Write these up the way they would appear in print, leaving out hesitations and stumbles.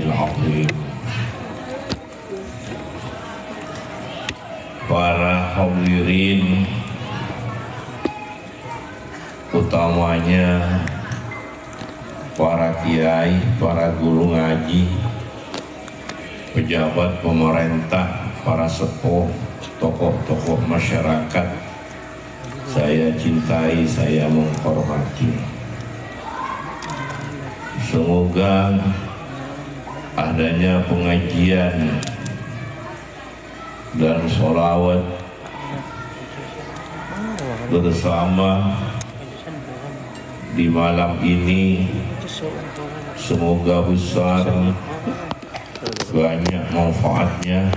العظيم. Para hadirin, utamanya para kiai, para guru ngaji, pejabat pemerintah, para sepuh, tokoh-tokoh masyarakat, saya cintai, saya menghormati. Semoga adanya pengajian dan sholawat bersama di malam ini, semoga besar, banyak manfaatnya,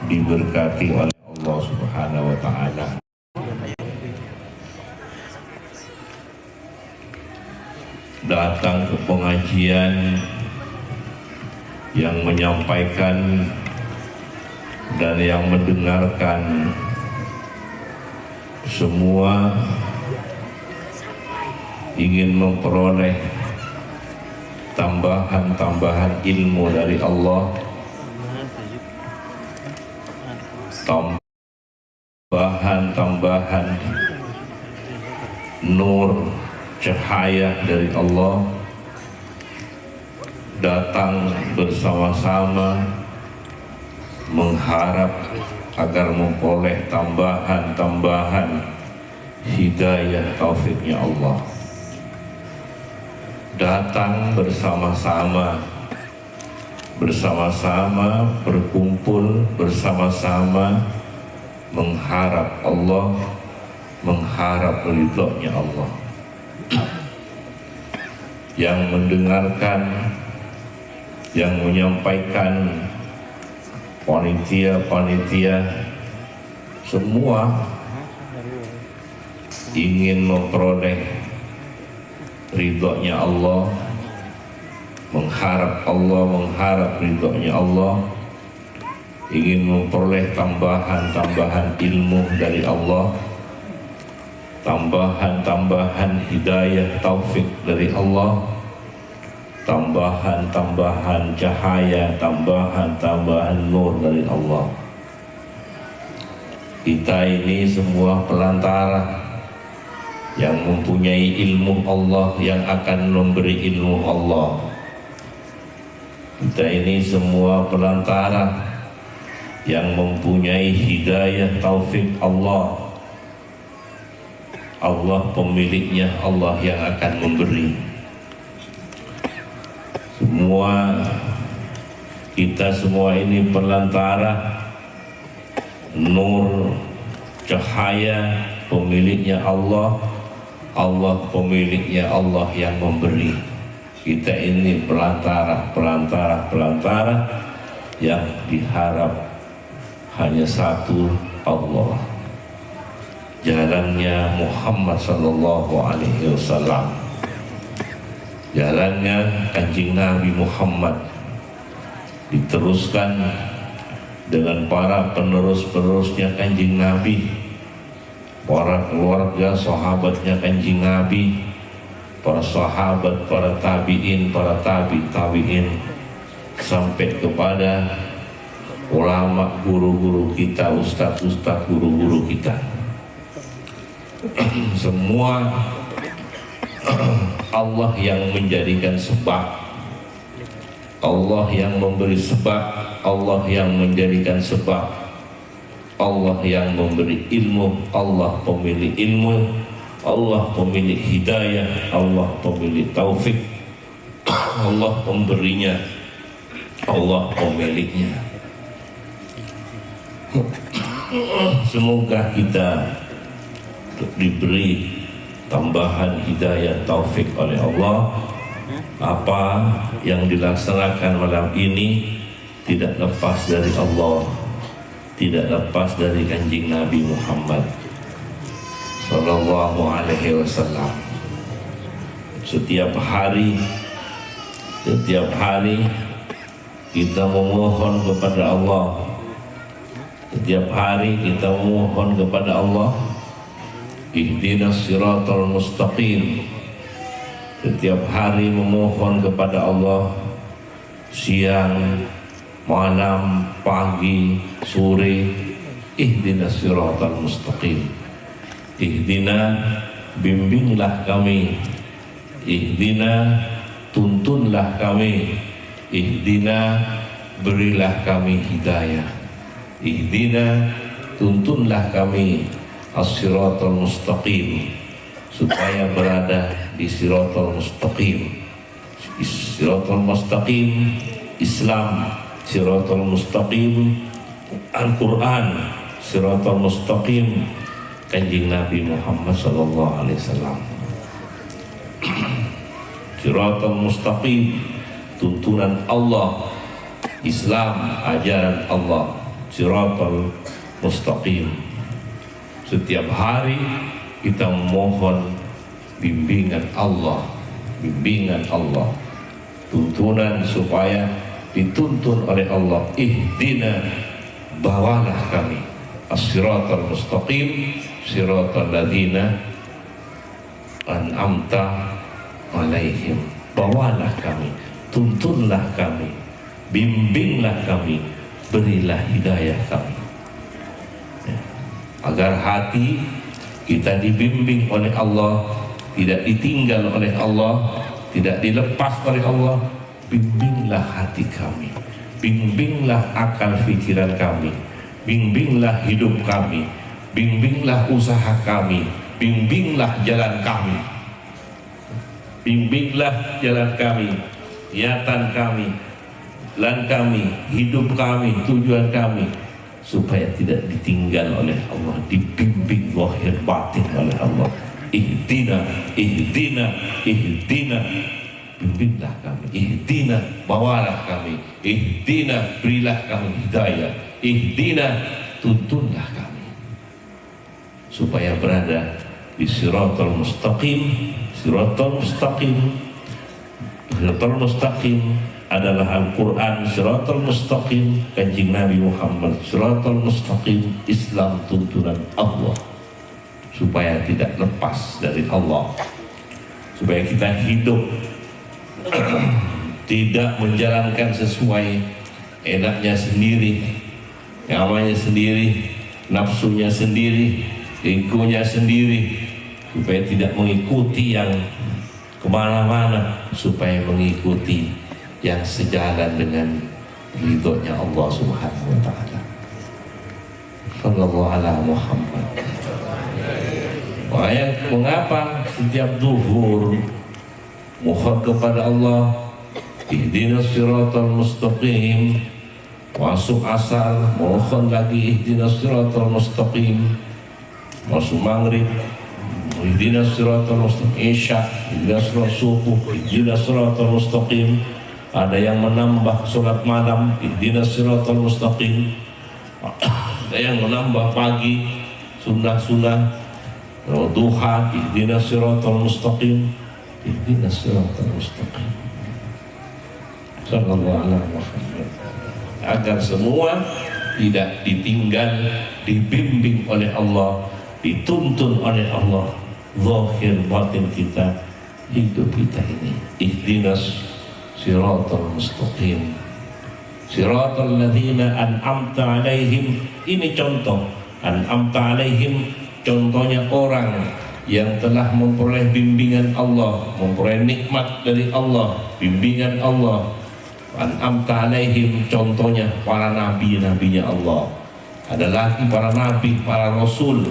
diberkati oleh Allah Subhanahu wa Ta'ala. Datang ke pengajian yang menyampaikan dan yang mendengarkan semua ingin memperoleh tambahan-tambahan ilmu dari Allah, tambahan-tambahan nur cahaya dari Allah, datang bersama-sama mengharap agar memperoleh tambahan-tambahan hidayah taufiknya Allah. Datang bersama-sama berkumpul bersama-sama mengharap Allah, mengharap ridhonya Allah. Yang mendengarkan, yang menyampaikan, panitia semua ingin memperoleh ridhonya Allah, mengharap ridhonya Allah, ingin memperoleh tambahan-tambahan ilmu dari Allah, tambahan-tambahan hidayah taufik dari Allah, tambahan-tambahan cahaya, tambahan-tambahan nur dari Allah. Kita ini semua pelantara yang mempunyai ilmu Allah, yang akan memberi ilmu Allah. Kita ini semua pelantara yang mempunyai hidayah taufik Allah. Allah pemiliknya, Allah yang akan memberi. Kita semua ini perantara, nur cahaya pemiliknya Allah, Allah pemiliknya, Allah yang memberi. Kita ini perantara yang diharap hanya satu, Allah. Jalannya Muhammad sallallahu alaihi wasallam, jalannya Kanjeng Nabi Muhammad, diteruskan dengan para penerus-penerusnya Kanjeng Nabi, para keluarga sahabatnya Kanjeng Nabi, para sahabat, para tabi'in, para tabi'in, sampai kepada ulama, guru-guru kita, ustaz-ustaz, guru-guru kita. Semua Allah yang menjadikan sebab, Allah yang memberi sebab, Allah yang menjadikan sebab, Allah yang memberi ilmu, Allah pemilik ilmu, Allah pemilik hidayah, Allah pemilik taufik, Allah pemberinya, Allah pemiliknya. Semoga kita diberi tambahan hidayah taufik oleh Allah. Apa yang dilaksanakan malam ini tidak lepas dari Allah, tidak lepas dari Kanjeng Nabi Muhammad sallallahu alaihi wasallam. Setiap hari kita memohon kepada Allah. Setiap hari kita memohon kepada Allah, ihdinas siratal mustaqim. Setiap hari memohon kepada Allah, siang, malam, pagi, sore. Ihdinas siratal mustaqim. Ihdina, bimbinglah kami. Ihdina, tuntunlah kami. Ihdina, berilah kami hidayah. Ihdina, tuntunlah kami as-siratal mustaqim, supaya berada di siratal mustaqim. Siratal mustaqim Islam, siratal mustaqim Al-Quran, siratal mustaqim Kanjeng Nabi Muhammad sallallahu alaihi wasallam. Siratal mustaqim, tuntunan Allah, Islam, ajaran Allah, siratal mustaqim. Setiap hari kita mohon bimbingan Allah, tuntunan supaya dituntun oleh Allah. Ihdina, bawalah kami as-siratal mustaqim, siratal ladzina an'amta alaihim. Bawalah kami, tuntunlah kami, bimbinglah kami, berilah hidayah kami, agar hati kita dibimbing oleh Allah, tidak ditinggal oleh Allah, tidak dilepas oleh Allah. Bimbinglah hati kami, bimbinglah akal pikiran kami, bimbinglah hidup kami, bimbinglah usaha kami, bimbinglah jalan kami, bimbinglah jalan kami, niatan kami, lan kami, hidup kami, tujuan kami, supaya tidak ditinggal oleh Allah, dibimbing zahir batin oleh Allah. Ihdina, ihdina, ihdina, bimbinglah kami. Ihdina, bawalah kami. Ihdina, berilah kami hidayah. Ihdina, tuntunlah kami supaya berada di siratal mustaqim. Siratal mustaqim, siratal mustaqim adalah Al-Quran, siratal mustaqim Kanjeng Nabi Muhammad, siratal mustaqim Islam, tuntunan Allah, supaya tidak lepas dari Allah, supaya kita hidup tidak menjalankan sesuai enaknya sendiri, nyamannya sendiri, nafsunya sendiri, egonya sendiri, supaya tidak mengikuti yang kemana-mana, supaya mengikuti yang sejalan dengan ridhonya Allah Subhanahu wa ta'ala. Sallallahu ala Muhammad. Mengapa setiap zuhur mohon kepada Allah ihdinas siratal mustaqim, masuk asar mohon lagi ihdinas siratal mustaqim, masuk maghrib ihdinas siratal mustaqim, isya ihdinas siratal subuh ihdinas siratal mustaqim, ada yang menambah sholat malam ihdinas siratal mustaqim, ada yang menambah pagi sunnah-sunnah duha ihdinas siratal mustaqim, ihdinas siratal mustaqim. Sallallahu alaihi wasallam, agar semua tidak ditinggal, dibimbing oleh Allah, dituntun oleh Allah, zahir batin kita, hidup kita ini. Ihdinas siratal mustaqim, siratal ladzina an'amta alaihim. Ini contoh an'amta alaihim, contohnya orang yang telah memperoleh bimbingan Allah, memperoleh nikmat dari Allah, bimbingan Allah. An'amta alaihim, contohnya para nabi-nabinya Allah. Ada lagi para nabi, para rasul,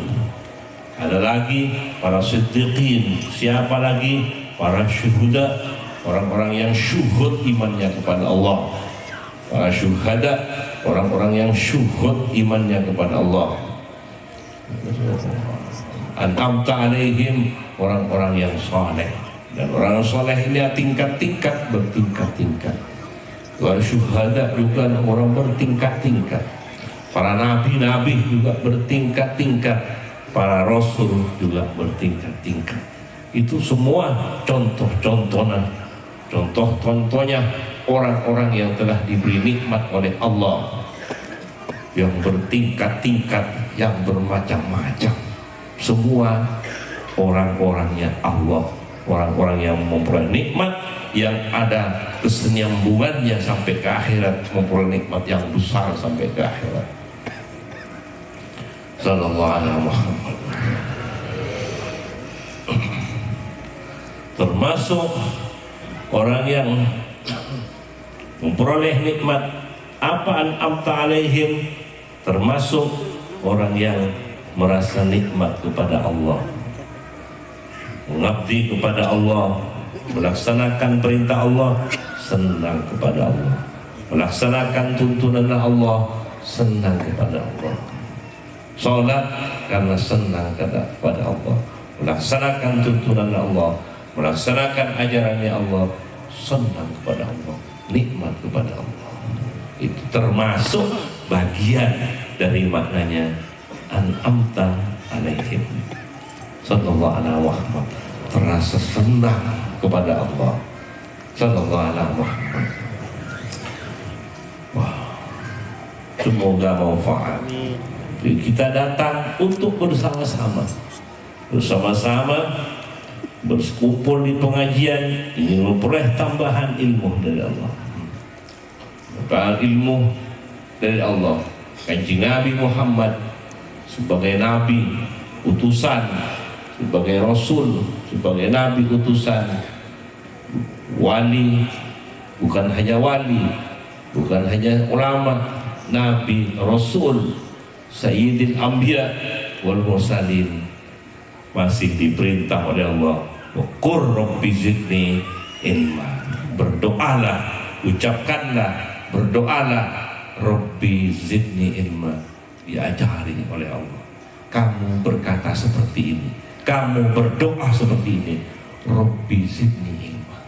ada lagi para siddiqin, siapa lagi? Para syuhada, orang-orang yang syuhud imannya kepada Allah. Para syuhada, orang-orang yang syuhud imannya kepada Allah. An'amta alaihim, orang-orang yang saleh. Dan orang saleh ini tingkat-tingkat, bertingkat-tingkat. Para syuhada juga orang bertingkat-tingkat. Para nabi-nabi juga bertingkat-tingkat. Para rasul juga bertingkat-tingkat. Itu semua contoh-contohnya, contoh-contohnya orang-orang yang telah diberi nikmat oleh Allah, yang bertingkat-tingkat, yang bermacam-macam. Semua orang-orangnya Allah, orang-orang yang memperoleh nikmat yang ada kesenyambungannya sampai ke akhirat, memperoleh nikmat yang besar sampai ke akhirat. Sallallahu alaihi Muhammad. Termasuk orang yang memperoleh nikmat apa an'amta alaihim, termasuk orang yang merasa nikmat kepada Allah, mengabdi kepada Allah, melaksanakan perintah Allah, senang kepada Allah, melaksanakan tuntunan Allah, senang kepada Allah, sholat karena senang kepada Allah, melaksanakan tuntunan Allah, melaksanakan ajarannya Allah, senang kepada Allah, nikmat kepada Allah. Itu termasuk bagian dari maknanya an'amta alaihim. Sallallahu alaihi Muhammad, terasa senang kepada Allah. Sallallahu alaihi Muhammad. Wah, semoga manfaat. Kita datang untuk bersama-sama berkumpul di pengajian ini, memperoleh tambahan ilmu dari Allah. Tambahan ilmu dari Allah. Kanjeng Nabi Muhammad sebagai nabi utusan, sebagai rasul, sebagai nabi utusan, wali, bukan hanya wali, bukan hanya ulama, nabi, rasul, sayyidil anbiya wal mursalin, masih diperintah oleh Allah, qur rabbi zidni ilma. Berdoalah, ucapkanlah, berdoalah, Rabbi zidni ilma, diajari oleh Allah. Kamu berkata seperti ini, kamu berdoa seperti ini, Rabbi zidni ilma.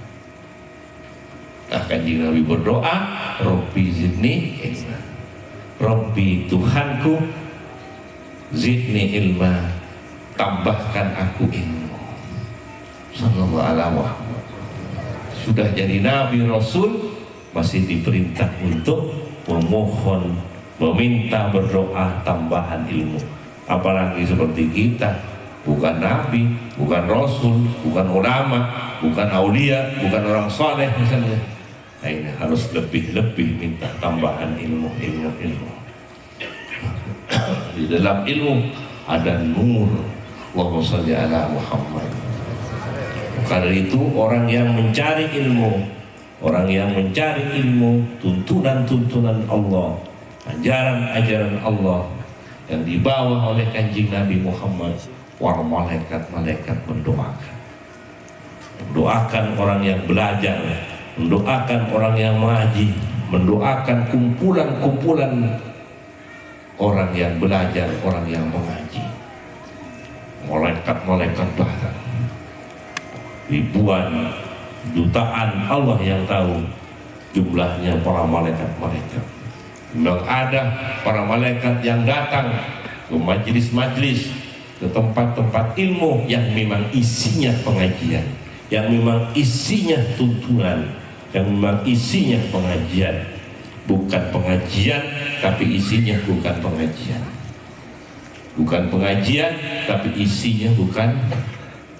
Nah, Kanjeng Nabi berdoa, Rabbi zidni ilma, Rabbi Tuhanku, zidni ilma, tambahkan aku ilmu. Sallallahu alaihi wasallam. Sudah jadi nabi rasul, masih diperintah untuk memohon, meminta, berdoa tambahan ilmu. Apalagi seperti kita, bukan nabi, bukan rasul, bukan ulama, bukan aulia, bukan orang saleh misalnya. Nah, ini harus lebih-lebih minta tambahan ilmu. Di dalam ilmu ada nur. Allahumma shalli ala Muhammad. Karena itu orang yang mencari ilmu, orang yang mencari ilmu, tuntunan-tuntunan Allah, ajaran-ajaran Allah yang dibawa oleh Kanjeng Nabi Muhammad, para malaikat-malaikat mendoakan orang yang belajar, mendoakan orang yang mengaji, mendoakan kumpulan-kumpulan orang yang belajar, orang yang mengaji. Malaikat-malaikat bahkan ribuan, jutaan, Allah yang tahu jumlahnya para malaikat-malaikat. Memang ada para malaikat yang datang ke majelis-majelis, ke tempat-tempat ilmu yang memang isinya pengajian, yang memang isinya tuntunan, yang memang isinya pengajian. Bukan pengajian tapi isinya bukan pengajian, bukan pengajian tapi isinya bukan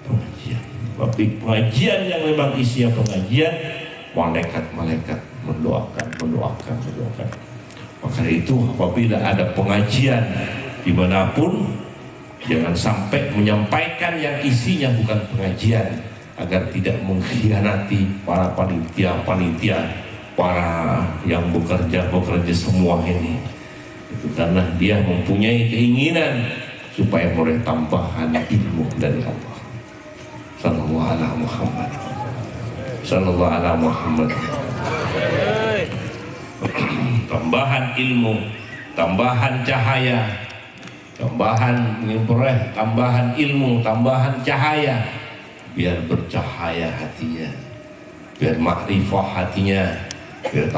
pengajian. Tapi pengajian yang memang isinya pengajian, malaikat-malaikat mendoakan. Maka itu apabila ada pengajian dimanapun, jangan sampai menyampaikan yang isinya bukan pengajian, agar tidak mengkhianati para panitia, para yang bekerja semua ini. Itu karena dia mempunyai keinginan supaya boleh tambahan ilmu dari Allah. Sallallahu alaihi Muhammad. Sallallahu alaihi Muhammad. Tambahan ilmu, tambahan cahaya, tambahan memperoleh tambahan ilmu, tambahan cahaya, biar bercahaya hatinya, biar makrifah hatinya, biar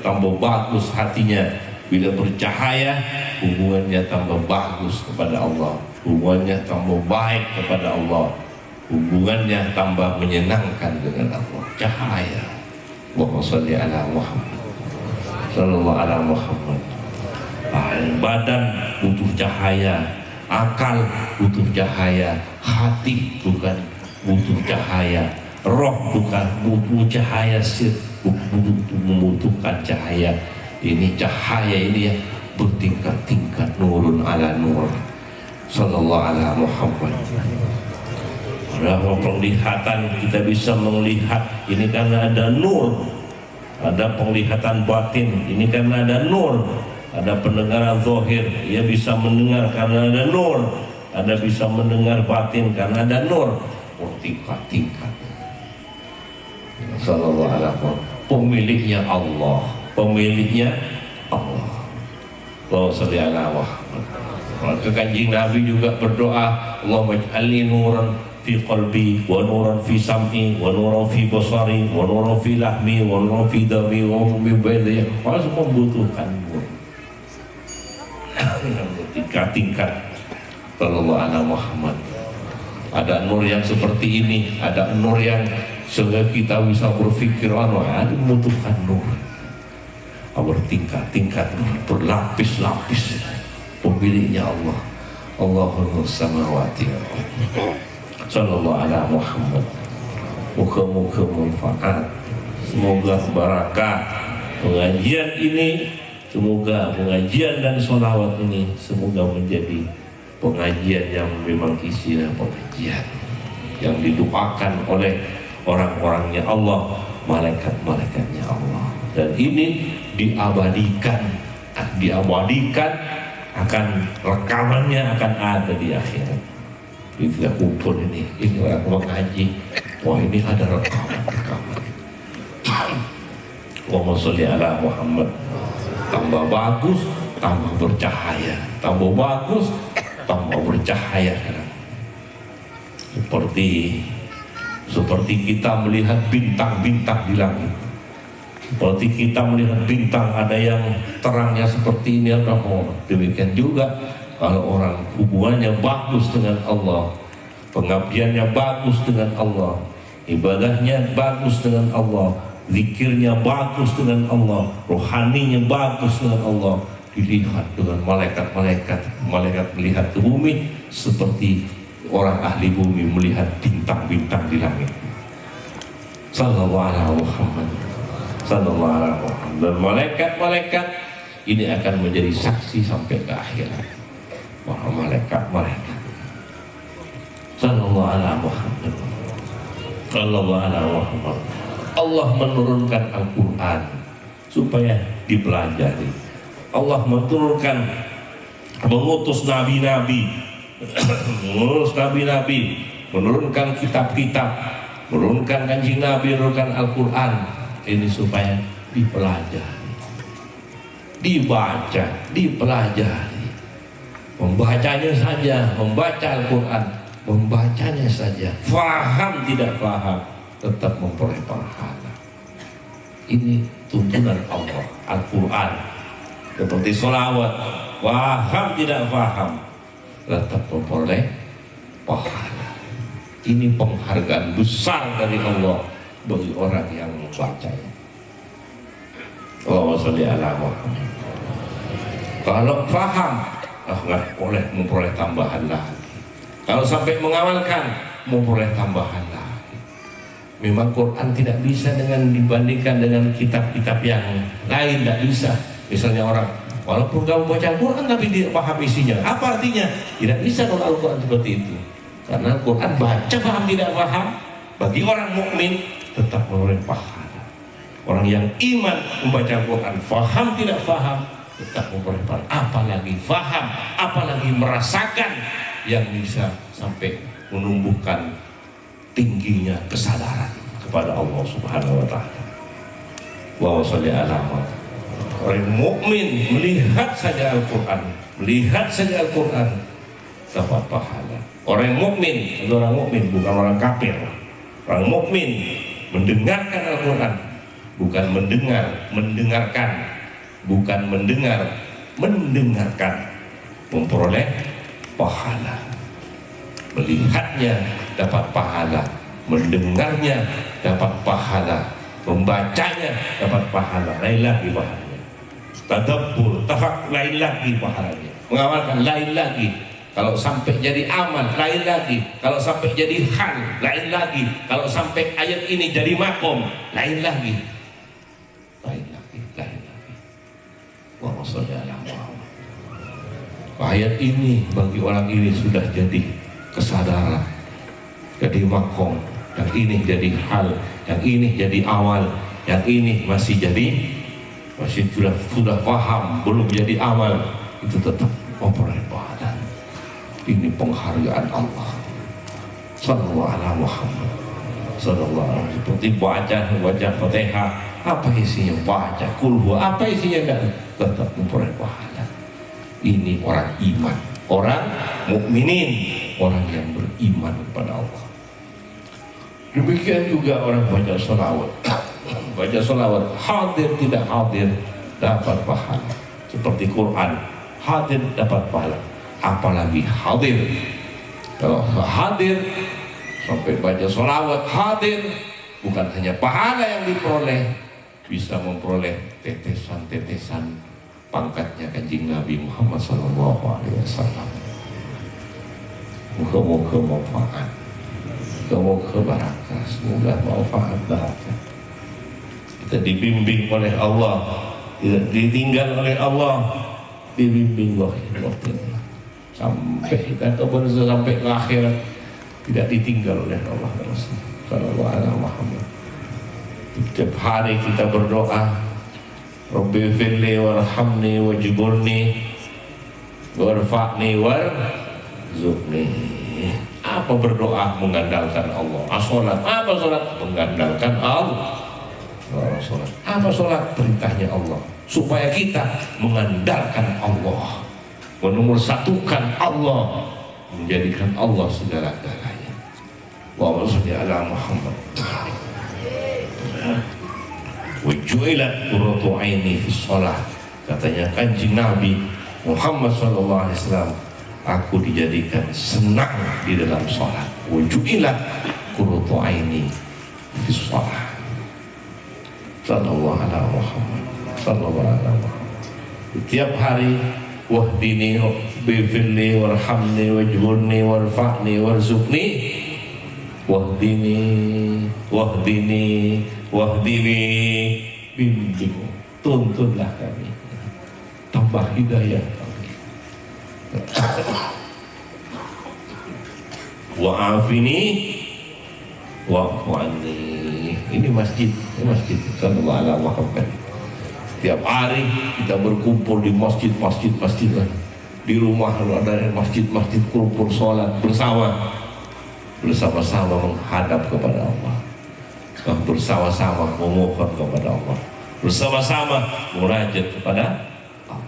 tambah bagus hatinya. Bila bercahaya, hubungannya tambah bagus kepada Allah, hubungannya tambah baik kepada Allah, hubungannya tambah menyenangkan dengan Allah. Cahaya. Allahumma shalli ala Muhammad. Sallallahu ala Muhammad. Badan butuh cahaya, akal butuh cahaya, hati bukan butuh cahaya, Roh bukan butuh cahaya sir, membutuhkan cahaya. Ini cahaya ini ya bertingkat-tingkat, nurun ala nur. Sallallahu ala Muhammad. Dalam penglihatan kita bisa melihat ini karena ada nur. Ada penglihatan batin ini karena ada nur. Ada pendengaran zahir, ia bisa mendengar karena ada nur. Ada bisa mendengar batin karena ada nur. Bertingkat-tingkat. Sallallahu alaihi wasallam. Pemiliknya Allah, pemiliknya Allah. Allahumma shalli ala Muhammad. Maka Kanjeng Nabi juga berdoa, Allahumma ij'alni nuran fi qalbi wa nuran fi sam'i wa nuran fi basari wa nuran fi lahmi wa nuran fi dami wa min baydaya. Harus membutuhkan nur. Tingkat-tingkat. Sallallahu alaihi Muhammad. Ada nur yang seperti ini, ada nur yang sehingga kita bisa berpikir membutuhkan nur. Bertingkat-tingkat, berlapis-lapis. Pemiliknya Allah. Allahumma samawati. Sallallahu alaihi Muhammad. Muka-muka manfaat. Semoga barakah pengajian ini, semoga pengajian dan sholawat ini semoga menjadi pengajian yang memang isinya pengajian yang didoakan oleh orang-orangnya Allah, malaikat-malaikatnya Allah, dan ini diabadikan akan rekamannya akan ada di akhirat. Kita kumpul ini orang mengaji, wah ini ada rekaman. Allahumma sholli ala Muhammad. Tambah bagus, tambah bercahaya, tambah bagus, tambah bercahaya. Seperti kita melihat bintang-bintang di langit. Seperti kita melihat bintang, ada yang terangnya seperti ini, demikian juga kalau orang hubungannya bagus dengan Allah, pengabdiannya bagus dengan Allah, ibadahnya bagus dengan Allah, zikirnya bagus dengan Allah, rohaninya bagus dengan Allah, dilihat dengan malaikat-malaikat. Malaikat melihat ke bumi seperti orang ahli bumi melihat bintang-bintang di langit. Sallallahu alaihi Muhammad. Sallallahu alaihi Muhammad. Dan malaikat-malaikat ini akan menjadi saksi sampai ke akhirat. Para malaikat-malaikat. Sallallahu alaihi Muhammad. Sallallahu alaihi Muhammad. Allah menurunkan Al-Quran supaya dipelajari. Allah mengutus nabi-nabi, menurunkan kitab-kitab, menurunkan Kanjeng Nabi, menurunkan Al-Quran ini supaya dipelajari, dibaca, dipelajari. Membacanya saja, membaca Al-Quran, membacanya saja, faham tidak faham, tetap memperoleh pahala. Ini tuntunan Allah, Al-Quran. Seperti sholawat, faham tidak faham, tetap memperoleh pahala. Ini penghargaan besar dari Allah bagi orang yang membacanya. Allahumma sholli ala Muhammad. Kalau faham, nggak boleh memperoleh tambahan lagi. Kalau sampai mengamalkan, memperoleh tambahan lagi. Memang Quran tidak bisa dibandingkan dengan kitab-kitab yang lain, tidak bisa. Misalnya orang, walaupun kamu baca Al-Quran tapi tidak paham isinya, apa artinya? Tidak bisa kalau Al-Quran seperti itu. Karena Al-Quran baca paham tidak paham, bagi orang mukmin tetap memperoleh pahala. Orang yang iman membaca Al-Quran, paham tidak paham, tetap memperoleh pahala. Apalagi paham, apalagi merasakan, yang bisa sampai menumbuhkan tingginya kesadaran kepada Allah Subhanahu wa taala. Wa sholli ala Muhammad. Orang mukmin melihat saja Al-Quran, melihat saja Al-Quran dapat pahala. Orang mukmin, orang mukmin bukan orang kafir. Orang mukmin mendengarkan Al-Quran, bukan mendengar, mendengarkan, bukan mendengar, mendengarkan, memperoleh pahala. Melihatnya dapat pahala, mendengarnya dapat pahala, membacanya dapat pahala, lain lagi pahalanya. Tadabbur, tafak, lain lagi pahalanya. Mengamalkan, lain lagi Kalau sampai jadi aman, lain lagi. Kalau sampai jadi hal, lain lagi. Kalau sampai ayat ini jadi makom, lain lagi. Lain lagi, lain lagi. Allahumma sholli ala Muhammad. Ayat ini bagi orang ini sudah jadi kesadaran, jadi makom. Yang ini jadi hal, yang ini jadi awal, yang ini masih sudah paham, belum jadi amal, itu tetap memperoleh pahala. Ini penghargaan Allah. Sallallahu alaihi Muhammad. Sallallahu alaihi. Seperti baca Fatihah, apa isinya? Baca kulhu, apa isinya? Dan tetap memperoleh pahala. Ini orang iman, orang mukminin, orang yang beriman kepada Allah. Demikian juga orang baca sholawat. Baca sholawat, hadir tidak hadir dapat pahala. Seperti Quran, hadir dapat pahala. Apalagi hadir. Kalau hadir sampai baca sholawat hadir, bukan hanya pahala yang diperoleh, bisa memperoleh tetesan-tetesan pangkatnya Kanjeng Nabi Muhammad SAW. Moga-moga manfaat, moga-moga barakah, semoga manfaat barakah. Kita dibimbing oleh Allah, tidak ditinggal oleh Allah, dibimbing Allah. Sampai kita sampai ke akhirat tidak ditinggal oleh Allah Rasul sallallahu alaihi wasallam. Setiap hari kita berdoa, Rabbi firli warhamni wajburni warfa'ni warzuqni. Apa berdoa? Mengandalkan Allah. Salat, apa salat? Mengandalkan Allah. Salat, apa salat? Perintahnya Allah, supaya kita mengandalkan Allah, menomorsatukan Allah, menjadikan Allah segala-galanya. Wa sholli ala Muhammad. Wa ju'ilat qurratu aini fi shalah. Katanya Kanjeng Nabi Muhammad sallallahu alaihi wasallam, aku dijadikan senang di dalam salat. Wa ju'ilat qurratu aini fi shalah. Sallallahu alaihi Muhammad. Sallallahu alaihi Muhammad. Setiap hari wahdini bifirli warhamni wajburni warfa'ni warzuqni. Wahdini bimbing, tuntunlah kami, tambah hidayah kami. Wa'afini wa'fu anni. Ini masjid sallallahu alaihi Muhammad. Tiap hari kita berkumpul di masjid lah. Di rumah ada masjid kumpul sholat bersama-sama menghadap kepada Allah, bersama-sama memohon kepada Allah, bersama-sama munajat kepada Allah.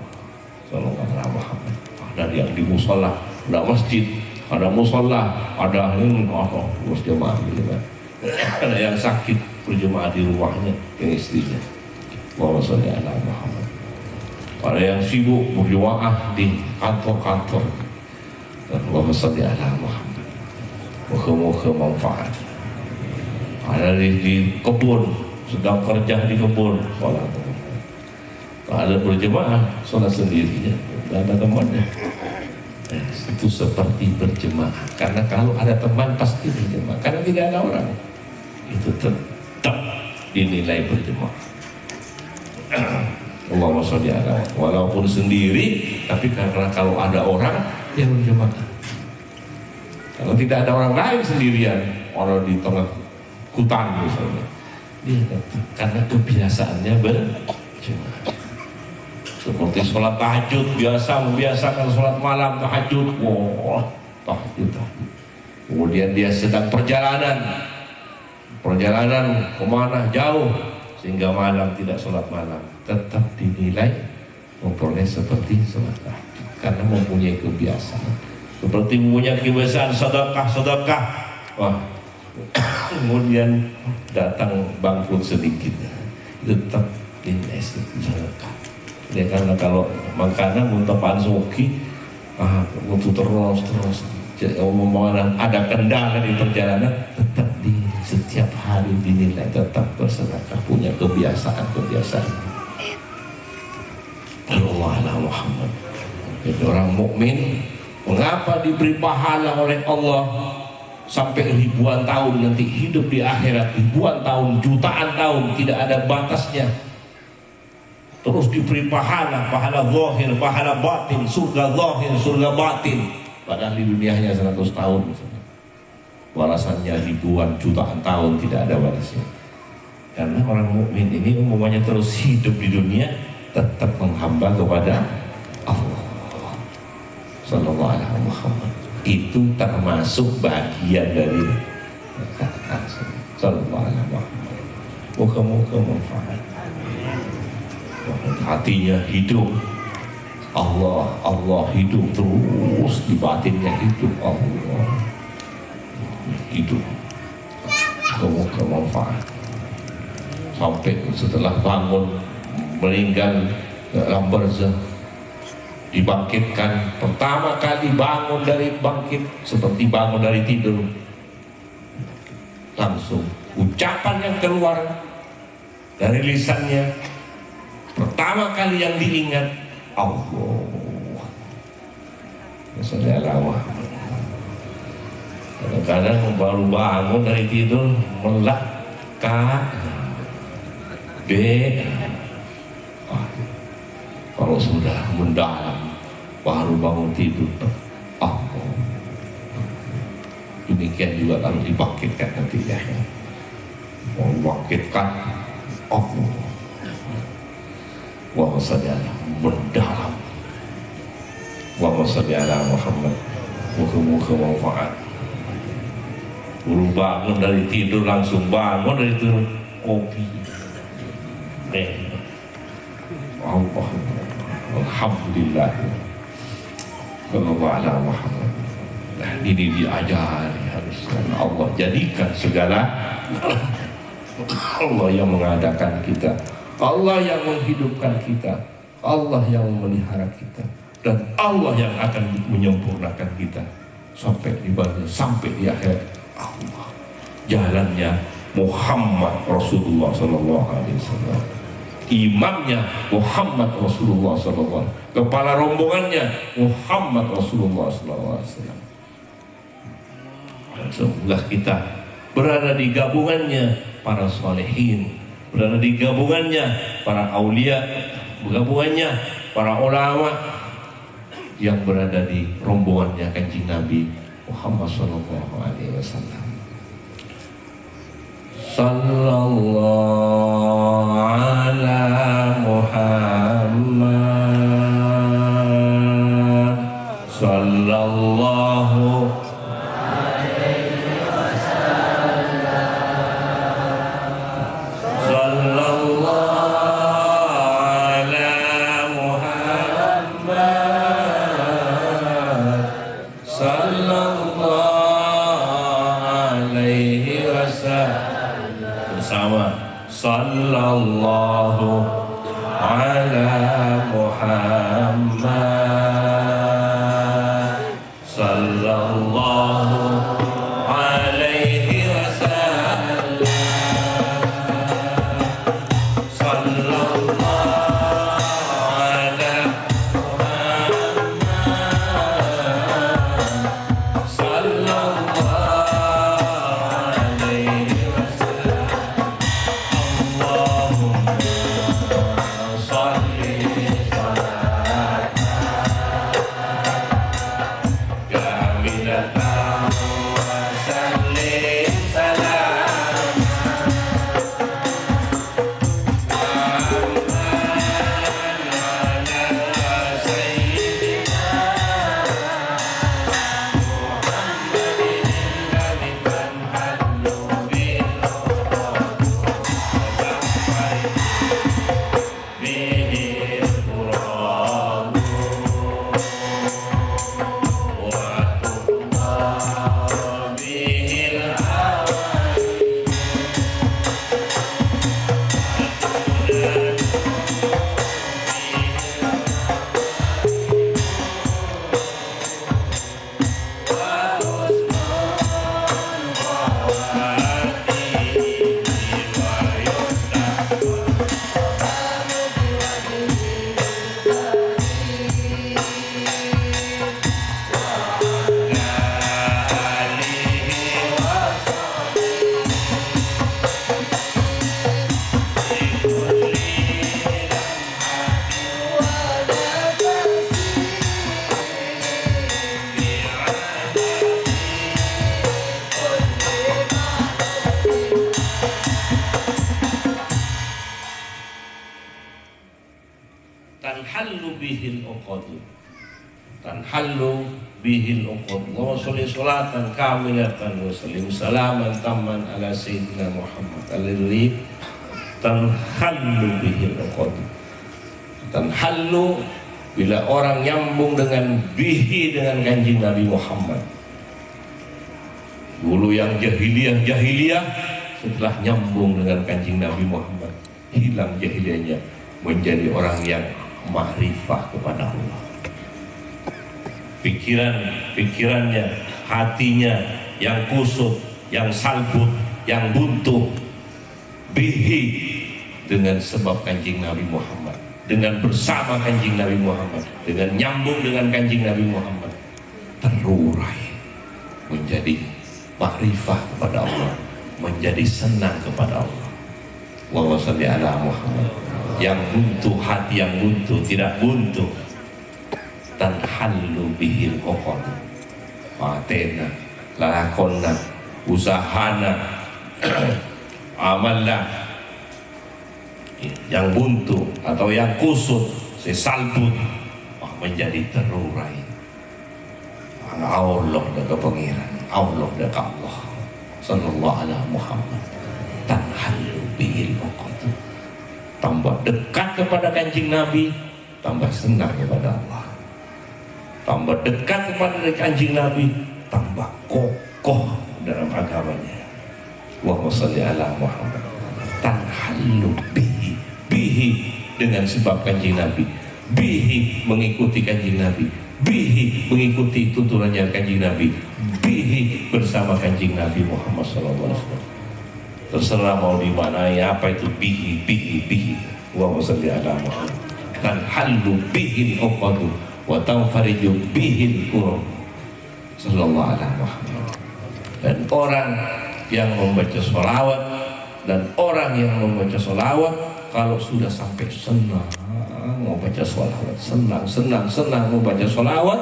Sallallahu alaihi Muhammad. Ada yang di musola, ada masjid, ada musola, ada berjemaah gitu kan. Ada yang sakit berjemaah di rumahnya dengan istrinya. Allahumma sholli ala Muhammad. Ada yang sibuk berjemaah di kantor-kantor. Allahumma sholli ala Muhammad. Moga-moga manfaat. Ada di kebun, sedang kerja di kebun, sholat. Ada berjemaah, sholat sendirinya, tidak ada temannya. Itu seperti berjemaah. Karena kalau ada teman pasti berjemaah. Karena tidak ada orang, itu tetap dinilai berjemaah. Allahumma sholli ala, walaupun sendiri, tapi karena kalau ada orang yang berjemaah. Kalau tidak ada orang lain sendirian, orang di tengah hutan misalnya, dia tetap karena kebiasaannya berjemaah. Seperti sholat tahajud, membiasakan sholat malam tahajud, tahajud. Kemudian dia sedang perjalanan kemana jauh, sehingga malam tidak sholat malam, tetap dinilai memperoleh seperti sholat tahajud karena mempunyai kebiasaan. Seperti mempunyai kebiasaan sedekah, kemudian datang bangkrut sedikit, tetap dinilai sedekah. Ya, karena kalau makanan untuk pansuki, untuk terus ada kendala di perjalanan, tetap di setiap hari dinilai tetap bersedekah, punya kebiasaan. Allah ala Muhammad. Jadi orang mukmin Mengapa diberi pahala oleh Allah sampai ribuan tahun nanti hidup di akhirat, ribuan tahun, jutaan tahun, tidak ada batasnya. Terus diberi pahala, pahala zahir, pahala batin, surga zahir, surga batin. Padahal di dunia hanya 100 tahun. Balasannya ribuan, jutaan tahun, tidak ada batasnya. Karena orang mukmin ini umumnya terus hidup di dunia tetap menghamba kepada Allah. Sallallahu alaihi Muhammad. Itu termasuk bagian dari sallallahu alaihi Muhammad. Moga-moga manfaat. Hatinya hidup Allah, Allah hidup terus, di batinnya hidup Allah hidup. Moga-moga manfaat. Sampai setelah bangun meninggal dalam barzakh, dibangkitkan, pertama kali bangun dari bangkit seperti bangun dari tidur, langsung ucapan yang keluar dari lisannya pertama kali yang diingat Allah. Kadang-kadang baru bangun dari tidur melak kalau sudah mendalam baru bangun tidur Allah. Demikian juga kalau dibangkitkan nanti ya, membangkitkan Allah. Wa sallallahu mendalam. Wa sallallahu Muhammad. Muka-muka manfaat. Baru bangun dari tidur, langsung bangun dari tidur kopi. Allah. Alhamdulillah. Sallallahu alaihi Muhammad. Nah, ini diajari harus Allah jadikan segala Allah yang mengadakan kita, Allah yang menghidupkan kita, Allah yang memelihara kita, dan Allah yang akan menyempurnakan kita sampai di barzakh, sampai di akhir. Allah jalannya Muhammad Rasulullah sallallahu alaihi wasallam, imamnya Muhammad Rasulullah sallallahu alaihi wasallam, kepala rombongannya Muhammad Rasulullah sallallahu alaihi wasallam. Semoga kita berada di gabungannya para salihin, berada di gabungannya para aulia, gabungannya para ulama, yang berada di rombongannya Kanjeng Nabi Muhammad sallallahu alaihi wasallam. Sallallahu ala Muhammad sallallahu alaihi wasallam. Sallallahu ala Muhammad sallallahu alaihi wasallam. Bersama sallallahu ala Muhammad sallallahu alaihi wasallam. Sallallahu ala Muhammad sallallahu alaihi wasallam. Allahumma shalli salatan tanhallu bihil uqadu, tanhallu bihil uqad. Allahumma sholli sholatan kamilatan wa sallim salaman tamman ala sayyidina Muhammad alladzi tanhallu bihil uqad. Tanhallu bila orang nyambung dengan bihi, dengan kanjeng Nabi Muhammad. Dulu yang jahiliyah setelah nyambung dengan kanjeng Nabi Muhammad, hilang jahiliyahnya, menjadi orang yang ma'rifah kepada Allah. Pikirannya, hatinya yang kusut, yang salbut, yang buntu, bihi, dengan sebab kanjeng Nabi Muhammad, dengan bersama kanjeng Nabi Muhammad, dengan nyambung dengan kanjeng Nabi Muhammad, terurai menjadi ma'rifah kepada Allah, menjadi senang kepada Allah. Allahumma sholli ala Muhammad. Yang buntu, hati yang buntu, tidak buntu, tanhallu bihil uqad. Matena, lakonna, usahana, amallah yang buntu atau yang kusut, sesalbut, menjadi terurai. Allah dekat pengiran, Allah dekat Allah. Sallallahu alaihi Muhammad. Tanhallu bihil uqad. Tambah dekat kepada kanjeng Nabi, tambah senang kepada Allah. Tambah dekat kepada kanjeng Nabi, tambah kokoh dalam agamanya. Allahumma sholli ala Muhammad. Tanhallu bihi, bihi dengan sebab kanjeng Nabi, bihi mengikuti kanjeng Nabi, bihi mengikuti tuntunannya kanjeng Nabi, bihi bersama kanjeng Nabi Muhammad SAW. Terserah mau dimaknai apa itu bihi, bihi, bihi. Allahumma sholli ala Muhammad. Tanhallu bihil uqadu wa tanfariju bihil kurab. Sallallahu alaihi Muhammad. Dan orang yang membaca sholawat, dan orang yang membaca sholawat, kalau sudah sampai senang membaca sholawat, senang membaca sholawat,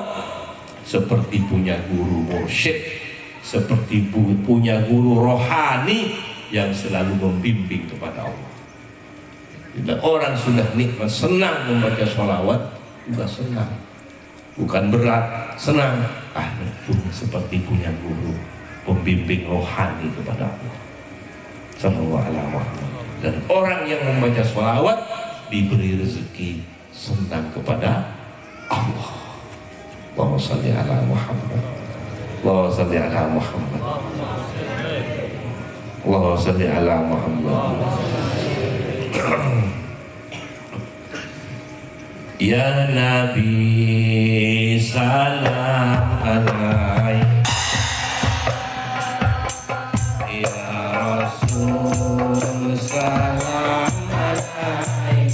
seperti punya guru mursyid, seperti punya guru rohani yang selalu membimbing kepada Allah. Bila orang sudah nikmat, senang membaca sholawat, juga senang, bukan berat, senang. Seperti punya guru pembimbing rohani kepada Allah. Sallallahu alaihi wasallam. Dan orang yang membaca sholawat diberi rezeki senang kepada Allah. Allahumma sholli ala Muhammad. Allahumma sholli ala Muhammad. Allahumma sholli ala Muhammad. Ya Nabi salam alaik, ya Rasul salam alaik,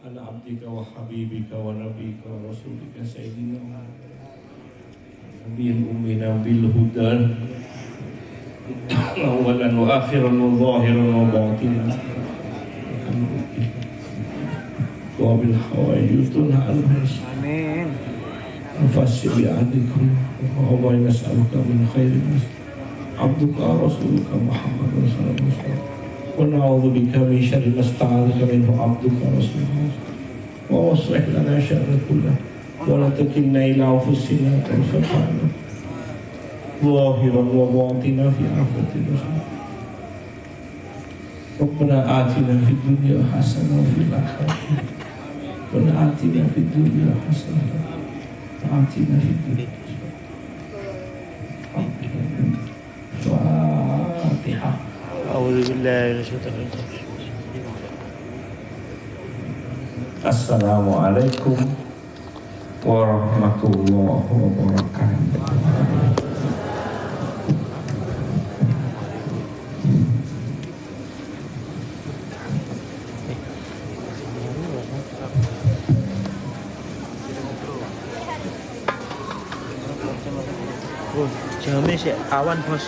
على عبدك وحبيبك ونبيك ورسولك سيدنا نبي أمنا بالهدى أولا وآخرا وظاهرا وباطنا وبالحوائج تنهى عنها آمين نفسر بعهدكم وهو نسألك من خير عبدك ورسولك محمد صلى الله عليه وسلم ونعوذ بك من شر ما استعاذك منه عبدك ورسولك واصلح لنا شأن كله ولا تكلنا إلى أنفسنا طرفة عين ظاهرا وباطنا في عافية الرسول ربنا آتنا في الدنيا حسنة وفي الآخرة ربنا آتنا في الدنيا حسنة وآتنا في الدنيا فاتحة أعوذ بالله من الشيطان الرجيم السلام عليكم warahmatullahi wabarakatuh. Jamnya sih awan bos.